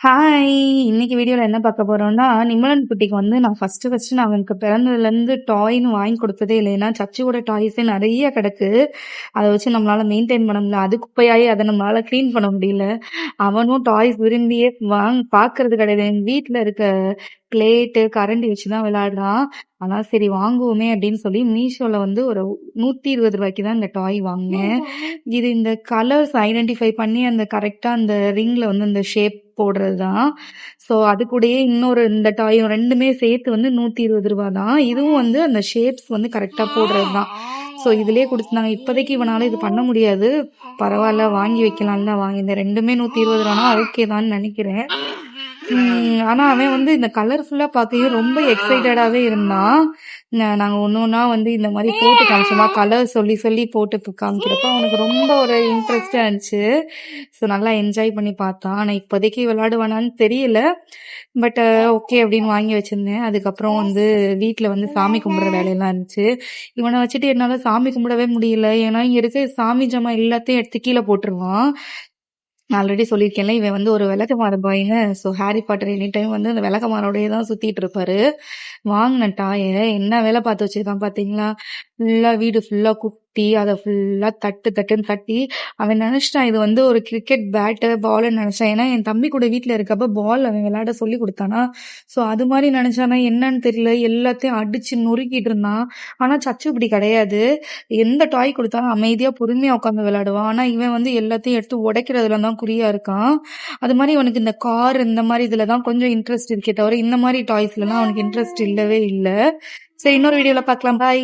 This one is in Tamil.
ஹாய்! இன்னைக்கு வீடியோல என்ன பார்க்க போறோம்னா, நிமலன் குட்டிக்கு வந்து நான் ஃபர்ஸ்ட்டு நான் அவனுக்கு பிறந்ததுலேருந்து டாய்ன்னு வாங்கி கொடுத்ததே இல்ல. ஏன்னா, சச்சியோட டாய்ஸே நெறைய கிடக்கு. அத வச்சு நம்மளால மெயின்டெயின் பண்ண முடியல. அது குப்பையாயி அத நம்மளால கிளீன் பண்ண முடியல. அவனும் டாய்ஸ் விரும்பியே பார்க்கறது கிடையாது. எங்க வீட்ல இருக்க பிளேட்டு, கரண்டி வச்சு தான் விளையாடுறான். ஆனா சரி வாங்குவோமே அப்படின்னு சொல்லி மீஷோல வந்து ஒரு ரூ. 120க்கு தான் இந்த டாய் வாங்குனேன். இது இந்த கலர்ஸ் ஐடென்டிஃபை பண்ணி அந்த கரெக்ட்டா அந்த ரிங்ல வந்து அந்த ஷேப் போடுறது தான். ஸோ அது கூடயே இன்னொரு இந்த டாயும் 2மே சேர்த்து வந்து ரூ. 120 தான். இதுவும் வந்து அந்த ஷேப்ஸ் வந்து கரெக்ட்டா போடுறது தான். ஸோ இதுலயே குடுத்துருந்தாங்க. இப்போதைக்கு இவனால இது பண்ண முடியாது. பரவால்ல வாங்கி வைக்கலான்னு தான் வாங்கியிருந்தேன். 2மே ரூ. 120னா ஓகே தான்னு நெனைக்கிறேன். ஆனா அவன் வந்து இந்த கலர்ஃபுல்லா பார்க்கவே ரொம்ப எக்ஸைட்டடாவே இருந்தான். நாங்க ஒண்ணு ஒண்ணா வந்து இந்த மாரி போட்டு காமிச்சோமா, கலர் சொல்லி சொல்லி போட்டு காமிக்கிறப்ப அவனுக்கு ரொம்ப ஒரு இன்ட்ரெஸ்ட்டா இருந்துச்சு. ஸோ நல்லா என்ஜாய் பண்ணி பார்த்தான். ஆனா இப்போதைக்கு விளையாடுவானான்னு தெரியல. பட் ஓகே அப்படின்னு வாங்கி வச்சிருந்தேன். அதுக்கப்புறம் வந்து வீட்ல வந்து சாமி கும்பிடுற வேலையெல்லாம் இருந்துச்சு. இவன வச்சுட்டு என்னால சாமி கும்பிடவே முடியல. ஏன்னா இங்க இருக்க சாமி ஜாமான் எல்லாத்தையும் எடுத்து கீழ போட்டுருவான். நான் ஆல்ரெடி சொல்லியிருக்கேன்ல, இவன் வந்து ஒரு விளக்கமாறு பாய்ன்னு. So Harry Potter any time வந்து அந்த விளக்கமாரோடயே தான் சுத்திட்டு இருப்பாரு. வாங்குன டாய என்ன வேலை பார்த்து வச்சிருக்கான் பார்த்தீங்களா? ஃபுல்லா வீடு ஃபுல்லா குத்தி, அத ஃபுல்லா தட்டு தட்டுன்னு தட்டி, அவன் நெனச்சுட்டான் இது வந்து ஒரு கிரிக்கெட் பேட்டு, பால்ன்னு நெனச்சான். ஏன்னா என் தம்பி கூட வீட்ல இருக்கப்ப பால் அவன் விளையாட சொல்லிக் குடுத்தானா, ஸோ அது மாரி நெனச்சானா என்னன்னு தெரியல. எல்லாத்தையும் அடிச்சு நொறுக்கிட்டு இருந்தான். ஆனா சச்சு இப்படி கிடையாது. எந்த டாய் குடுத்தாலும் அமைதியா பொறுமையா உட்காந்து விளையாடுவான். ஆனா இவன் வந்து எல்லாத்தையும் எடுத்து உடைக்கிறதுல தான் குறியா இருக்கான். அது மாரி அவனுக்கு இந்த கார் இந்த மாரி இதுல தான் கொஞ்சம் இன்ட்ரெஸ்ட் இருக்கே தவிர, இந்த மாரி டாய்ஸ்லலாம் அவனுக்கு இன்ட்ரெஸ்ட் இல்லவே இல்ல. சரி இன்னொரு வீடியோல பார்க்கலாம். பாய்.